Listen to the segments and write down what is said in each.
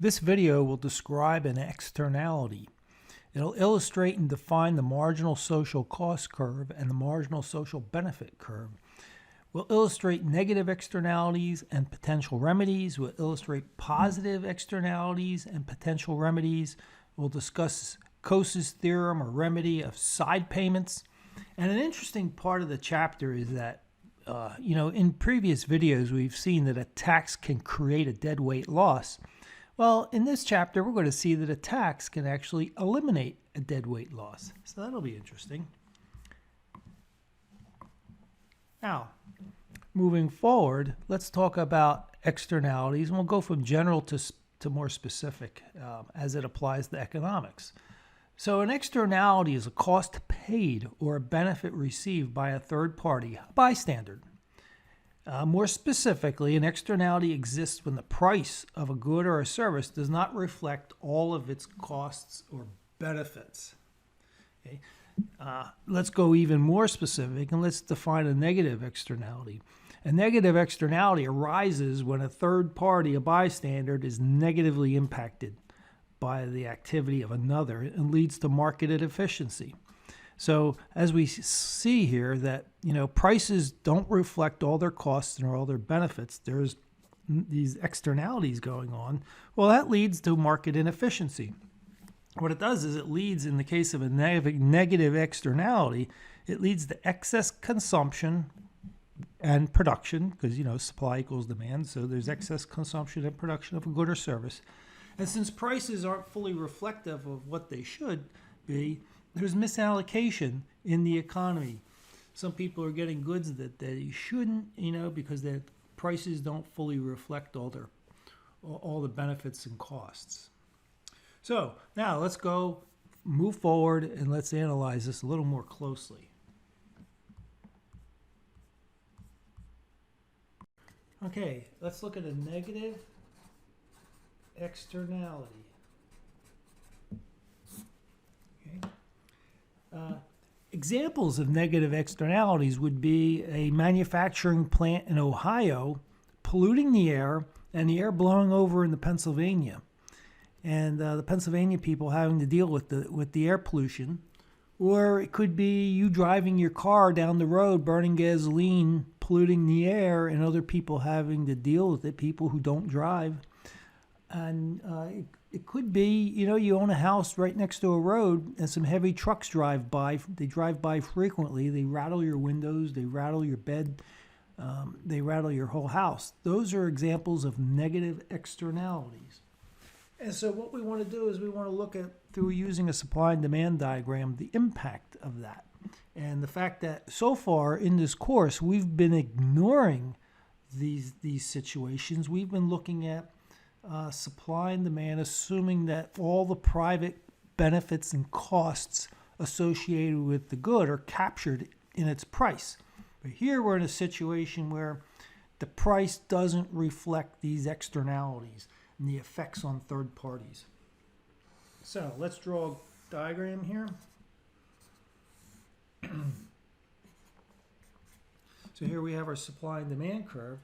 This video will describe an externality. It'll illustrate and define the marginal social cost curve and the marginal social benefit curve. We'll illustrate negative externalities and potential remedies. We'll illustrate positive externalities and potential remedies. We'll discuss Kosis Theorem or remedy of side payments. And an interesting part of the chapter is that in previous videos we've seen that a tax can create a deadweight loss. Well, in this chapter, we're going to see that a tax can actually eliminate a deadweight loss. So that'll be interesting. Now, moving forward, let's talk about externalities, and we'll go from general to more specific as it applies to economics. So an externality is a cost paid or a benefit received by a third party, a bystander. More specifically, an externality exists when the price of a good or a service does not reflect all of its costs or benefits. Okay? Let's go even more specific and let's define a negative externality. A negative externality arises when a third party, a bystander, is negatively impacted by the activity of another and leads to market inefficiency. So as we see here that, prices don't reflect all their costs and all their benefits. There's these externalities going on. Well, that leads to market inefficiency. What it does is it leads, in the case of a negative externality, it leads to excess consumption and production because, supply equals demand. So there's excess consumption and production of a good or service. And since prices aren't fully reflective of what they should be, there's misallocation in the economy. Some people are getting goods that they shouldn't, because their prices don't fully reflect all the benefits and costs. So now let's move forward and let's analyze this a little more closely. Okay, let's look at a negative externality. Examples of negative externalities would be a manufacturing plant in Ohio polluting the air and the air blowing over into Pennsylvania, and the Pennsylvania people having to deal with the air pollution. Or it could be you driving your car down the road, burning gasoline, polluting the air, and other people having to deal with it, people who don't drive. And it could be, you own a house right next to a road and some heavy trucks drive by. They drive by frequently. They rattle your windows. They rattle your bed. They rattle your whole house. Those are examples of negative externalities. And so what we want to do is we want to look at, through using a supply and demand diagram, the impact of that. And the fact that so far in this course, we've been ignoring these situations. We've been looking at supply and demand, assuming that all the private benefits and costs associated with the good are captured in its price. But here we're in a situation where the price doesn't reflect these externalities and the effects on third parties. So let's draw a diagram here. So here we have our supply and demand curve.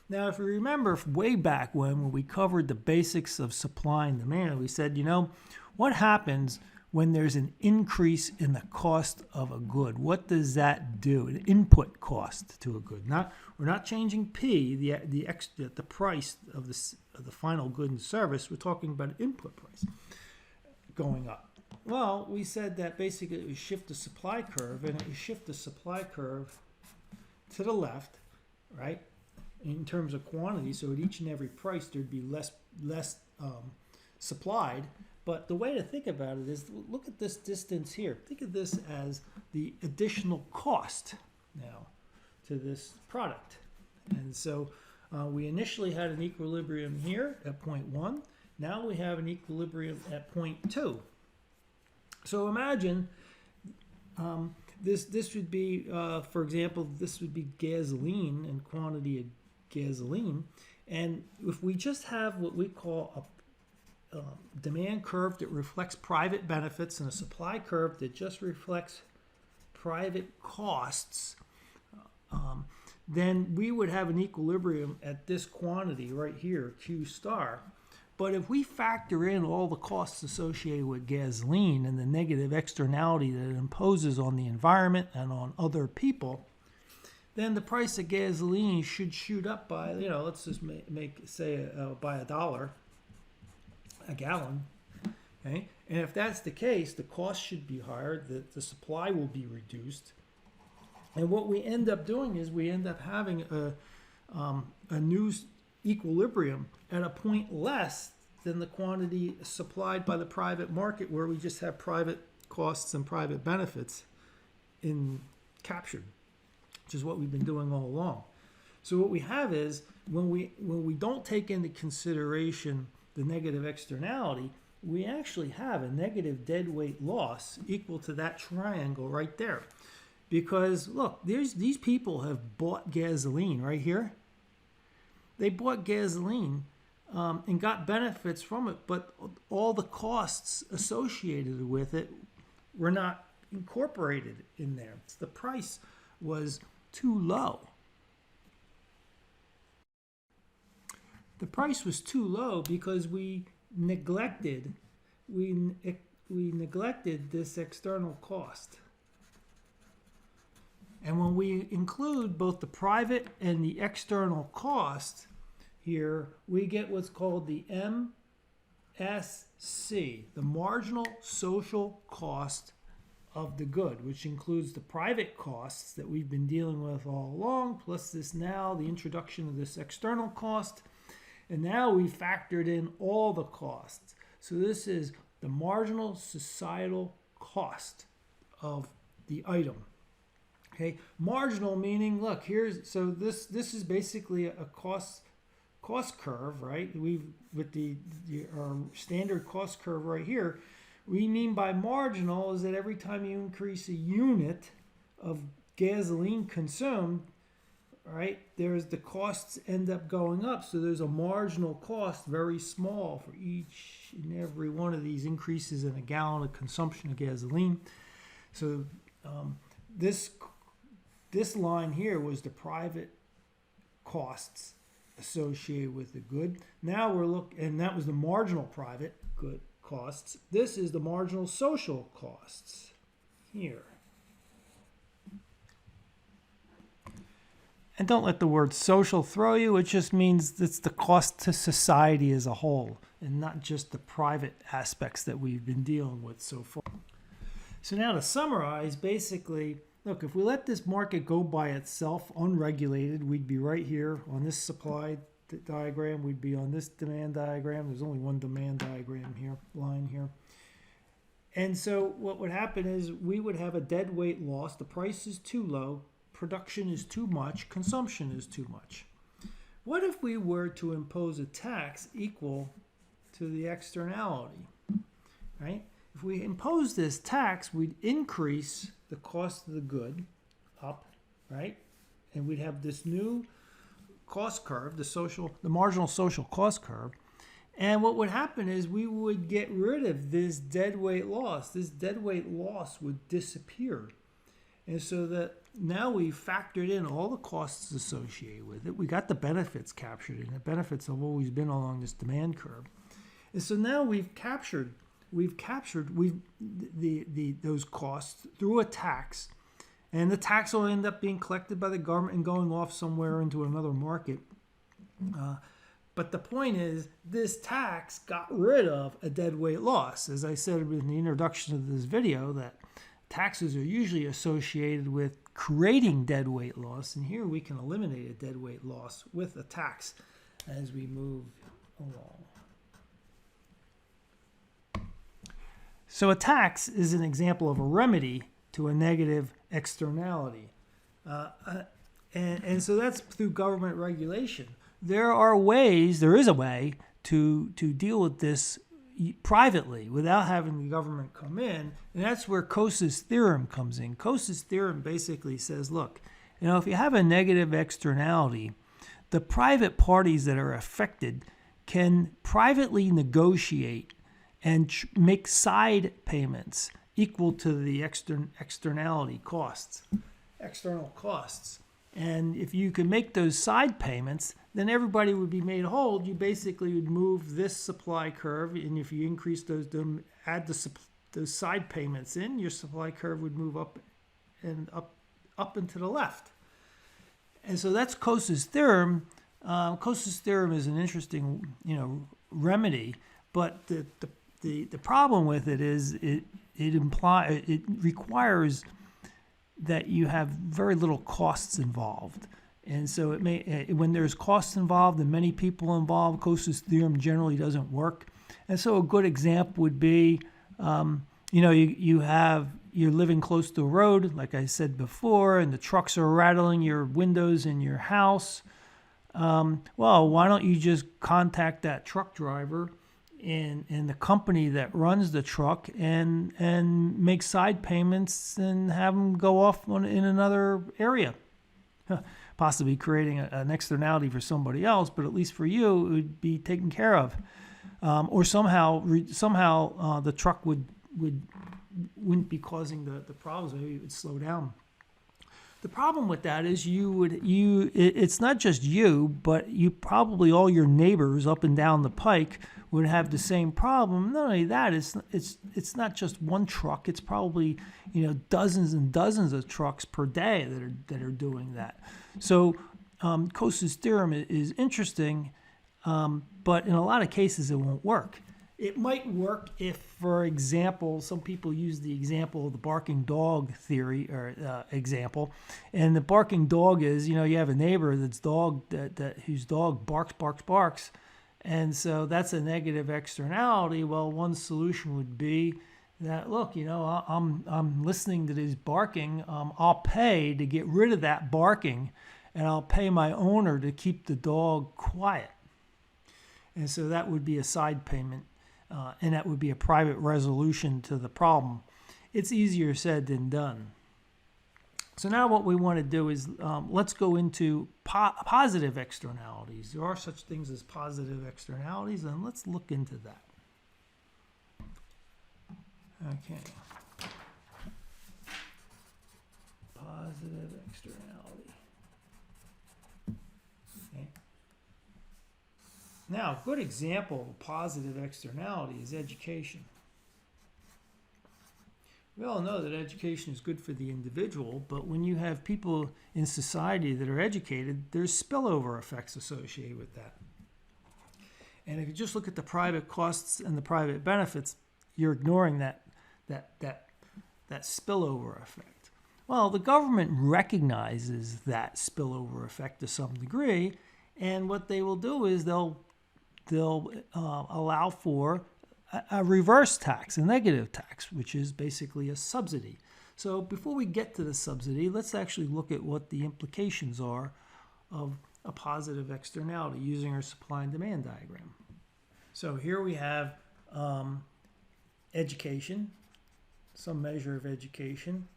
Now, if you remember way back when we covered the basics of supply and demand, we said, what happens when there's an increase in the cost of a good? What does that do? An input cost to a good. We're not changing P, the price of the final good and service. We're talking about an input price going up. Well, we said that basically it would shift the supply curve, and it would shift the supply curve to the left, right? In terms of quantity, so at each and every price there'd be less supplied. But the way to think about it is, look at this distance here. Think of this as the additional cost now to this product. And so we initially had an equilibrium here at point 1. Now we have an equilibrium at point 2. So imagine this would be, for example, this would be gasoline and quantity of gasoline, and if we just have what we call a demand curve that reflects private benefits and a supply curve that just reflects private costs, then we would have an equilibrium at this quantity right here, Q star, But if we factor in all the costs associated with gasoline and the negative externality that it imposes on the environment and on other people, then the price of gasoline should shoot up by, let's just say by $1 a gallon. Okay? And if that's the case, the cost should be higher, the supply will be reduced. And what we end up doing is we end up having a new equilibrium at a point less than the quantity supplied by the private market, where we just have private costs and private benefits captured, which is what we've been doing all along. So what we have is when we don't take into consideration the negative externality, we actually have a negative deadweight loss equal to that triangle right there. Because look, these people have bought gasoline right here. They bought gasoline and got benefits from it, but all the costs associated with it were not incorporated in there. The price was too low. The price was too low because we neglected this external cost. And when we include both the private and the external cost here, we get what's called the MSC, the marginal social cost of the good, which includes the private costs that we've been dealing with all along, plus the introduction of this external cost. And now we factored in all the costs. So this is the marginal societal cost of the item. Okay, marginal meaning, look, this is basically a cost curve, right? With our standard cost curve right here. We mean by marginal is that every time you increase a unit of gasoline consumed, right, the costs end up going up. So there's a marginal cost, very small, for each and every one of these increases in a gallon of consumption of gasoline. So this line here was the private costs associated with the good. Now and that was the marginal private good costs. This is the marginal social costs here. And don't let the word social throw you. It just means it's the cost to society as a whole and not just the private aspects that we've been dealing with so far. So now to summarize, basically, look, if we let this market go by itself, unregulated, we'd be right here on this supply diagram. We'd be on this demand diagram. There's only one demand diagram here, line here. And so what would happen is we would have a deadweight loss. The price is too low. Production is too much. Consumption is too much. What if we were to impose a tax equal to the externality, right? If we impose this tax, we'd increase the cost of the good up, right? And we'd have this new cost curve, the marginal social cost curve. And what would happen is we would get rid of this deadweight loss. This deadweight loss would disappear. And so that now we've factored in all the costs associated with it. We got the benefits captured, and the benefits have always been along this demand curve. And so now we've captured those costs through a tax, and the tax will end up being collected by the government and going off somewhere into another market. But the point is, this tax got rid of a deadweight loss. As I said in the introduction of this video, that taxes are usually associated with creating deadweight loss, and here we can eliminate a deadweight loss with a tax as we move along. So a tax is an example of a remedy to a negative externality. And so that's through government regulation. There is a way to deal with this privately without having the government come in, and that's where Kosis Theorem comes in. Kosis Theorem basically says, look, if you have a negative externality, the private parties that are affected can privately negotiate and make side payments equal to the externality costs, external costs. And if you can make those side payments, then everybody would be made whole. You basically would move this supply curve, and if you increase those, add those side payments in, your supply curve would move up and up and to the left. And so that's Kosis Theorem. Kosis Theorem is an interesting, remedy, but the problem with it is it requires that you have very little costs involved. And so when there's costs involved and many people involved, Kosis Theorem generally doesn't work. And so a good example would be, you're living close to a road, like I said before, and the trucks are rattling your windows in your house. Well, why don't you just contact that truck driver and the company that runs the truck and make side payments and have them go off in another area, possibly creating an externality for somebody else, but at least for you, it would be taken care of. Or somehow the truck wouldn't be causing the problems. Maybe it would slow down. The problem with that is it's not just you, but you probably all your neighbors up and down the pike would have the same problem. Not only that, it's not just one truck. It's probably dozens and dozens of trucks per day that are doing that. So Kosis Theorem is interesting, but in a lot of cases it won't work. It might work if, for example, some people use the example of the barking dog theory or example, and the barking dog is, you have a neighbor whose dog barks, and so that's a negative externality. Well, one solution would be that, look, I'm listening to this barking. I'll pay to get rid of that barking, and I'll pay my owner to keep the dog quiet. And so that would be a side payment. And that would be a private resolution to the problem. It's easier said than done. So now what we want to do is let's go into positive externalities. There are such things as positive externalities, and let's look into that. Okay. Positive externality. Okay. Now, a good example of positive externality is education. We all know that education is good for the individual, but when you have people in society that are educated, there's spillover effects associated with that. And if you just look at the private costs and the private benefits, you're ignoring that spillover effect. Well, the government recognizes that spillover effect to some degree, and what they will do is they'll allow for a reverse tax, a negative tax, which is basically a subsidy. So before we get to the subsidy, let's actually look at what the implications are of a positive externality using our supply and demand diagram. So here we have education, some measure of education,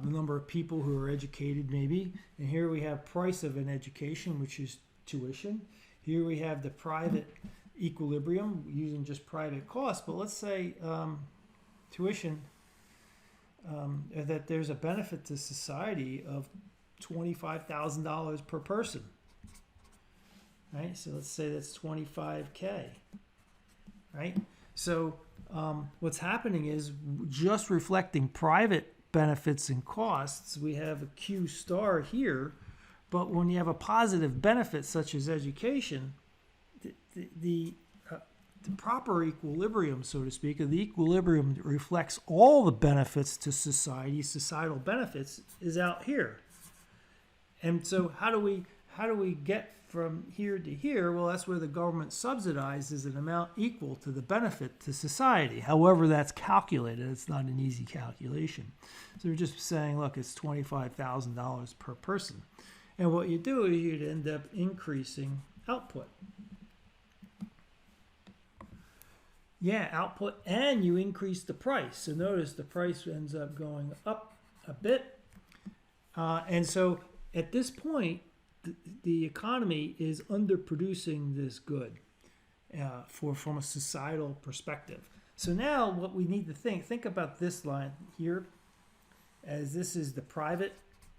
the number of people who are educated maybe, and here we have price of an education, which is tuition. Here we have the private equilibrium using just private costs, but let's say tuition, that there's a benefit to society of $25,000 per person, right? So let's say that's $25K, right? So what's happening is just reflecting private benefits and costs, we have a Q star here, but when you have a positive benefit such as education, the proper equilibrium, so to speak, or the equilibrium that reflects all the benefits to society, societal benefits, is out here. And so how do we get from here to here? Well, that's where the government subsidizes an amount equal to the benefit to society. However that's calculated, it's not an easy calculation. So we're just saying, look, it's $25,000 per person. And what you do is you'd end up increasing output. Yeah, output, and you increase the price. So notice the price ends up going up a bit. And so at this point, the economy is underproducing this good from a societal perspective. So now what we need to think about this line here, as this is the private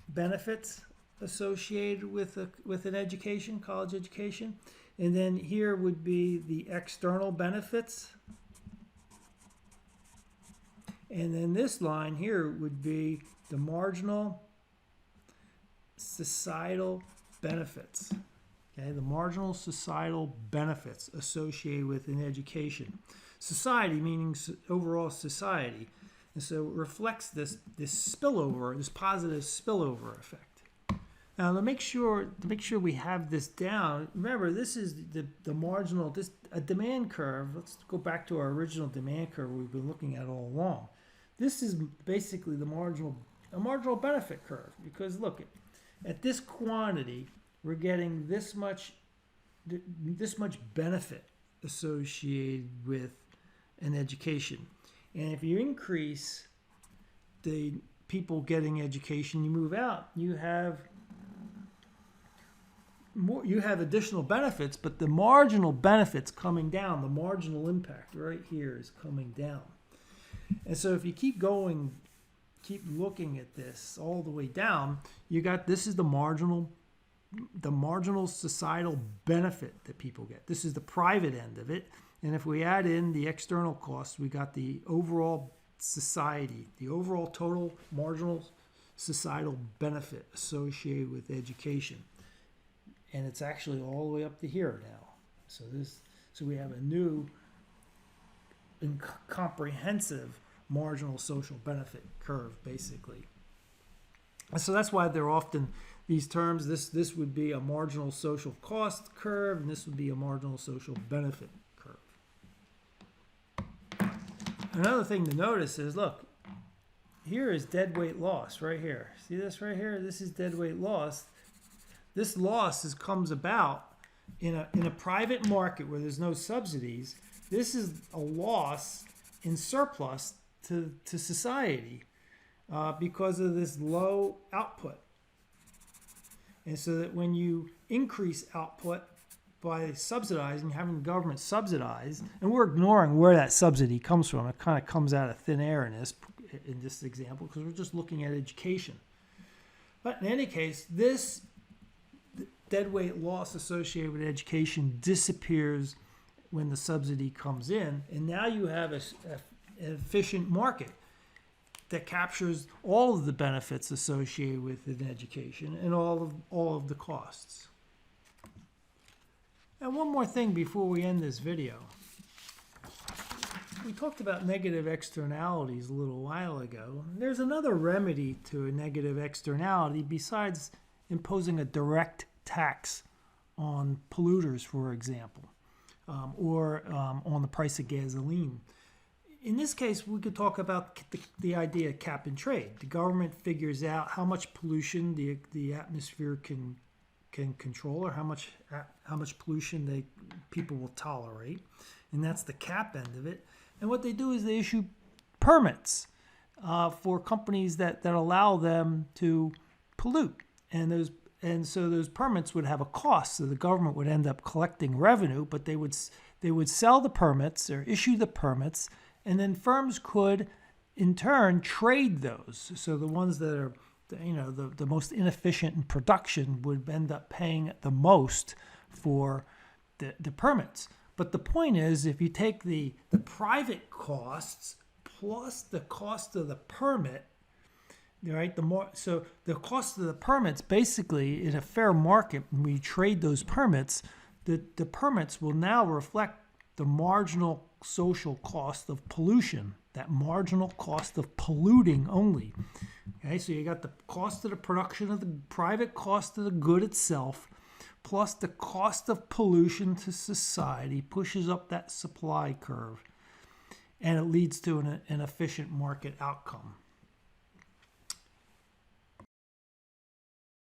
benefits associated with an education, college education. And then here would be the external benefits. And then this line here would be the marginal societal benefits. Okay, the marginal societal benefits associated with an education. Society meaning overall society. And so it reflects this spillover, this positive spillover effect. Now to make sure we have this down, remember this is the marginal, a demand curve. Let's go back to our original demand curve we've been looking at all along. This is basically a marginal benefit curve, because look, at this quantity we're getting this much benefit associated with an education. And if you increase the people getting education, you move out, you have additional benefits, but the marginal benefits coming down, the marginal impact right here is coming down. And so if you keep looking at this all the way down, this is the marginal societal benefit that people get. This is the private end of it. And if we add in the external costs, we got the overall society, the overall total marginal societal benefit associated with education. And it's actually all the way up to here now. So we have a new and comprehensive marginal social benefit curve, basically. And so that's why they're often these terms. This would be a marginal social cost curve, and this would be a marginal social benefit curve. Another thing to notice is, look, here is deadweight loss right here. See this right here? This is deadweight loss. This loss comes about in a private market where there's no subsidies. This is a loss in surplus to society because of this low output. And so that when you increase output by subsidizing, having the government subsidize, and we're ignoring where that subsidy comes from. It kind of comes out of thin air in this example, because we're just looking at education. But in any case, this deadweight loss associated with education disappears when the subsidy comes in, and now you have an efficient market that captures all of the benefits associated with an education and all of the costs. And one more thing before we end this video. We talked about negative externalities a little while ago. There's another remedy to a negative externality besides imposing a direct tax on polluters, for example, or on the price of gasoline. In this case, we could talk about the idea of cap and trade. The government figures out how much pollution the atmosphere can control, or how much pollution people will tolerate, and that's the cap end of it. And what they do is they issue permits for companies that allow them to pollute, and so those permits would have a cost. So the government would end up collecting revenue, but they would sell the permits or issue the permits, and then firms could, in turn, trade those. So the ones that are, the most inefficient in production would end up paying the most for the permits. But the point is, if you take the private costs plus the cost of the permit, right? So the cost of the permits, basically, in a fair market, when we trade those permits, the permits will now reflect the marginal social cost of pollution, that marginal cost of polluting only. Okay, so you got the cost of the production of the private cost of the good itself, plus the cost of pollution to society pushes up that supply curve, and it leads to an efficient market outcome.